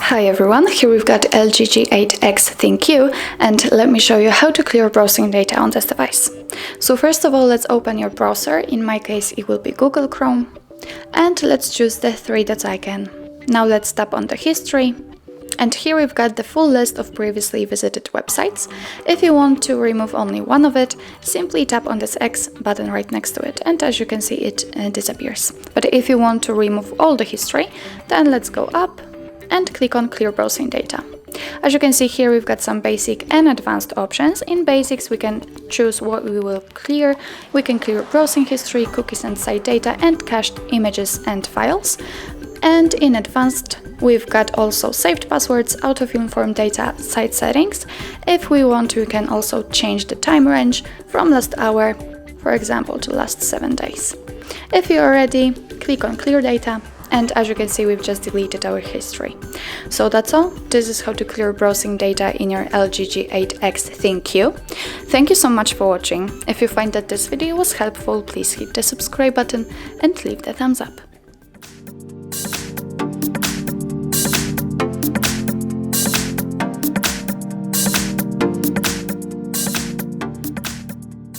Hi everyone, here we've got LG G8X ThinQ, and let me show you how to clear browsing data on this device. So first of all, let's open your browser. In my case it will be Google Chrome, and let's choose the three dots icon. Now let's tap on the history, and here we've got the full list of previously visited websites. If you want to remove only one of it, simply tap on this X button right next to it, and as you can see it disappears. But if you want to remove all the history, then let's go up and click on Clear Browsing Data. As you can see here, we've got some basic and advanced options. In basics, we can choose what we will clear. We can clear browsing history, cookies and site data, and cached images and files. And in advanced, we've got also saved passwords, auto-inform data, site settings. If we want to, we can also change the time range from last hour, for example, to last 7 days. If you are ready, click on Clear Data. And as you can see, we've just deleted our history. So that's all. This is how to clear browsing data in your LG G8X ThinQ. Thank you so much for watching. If you find that this video was helpful, please hit the subscribe button and leave the thumbs up.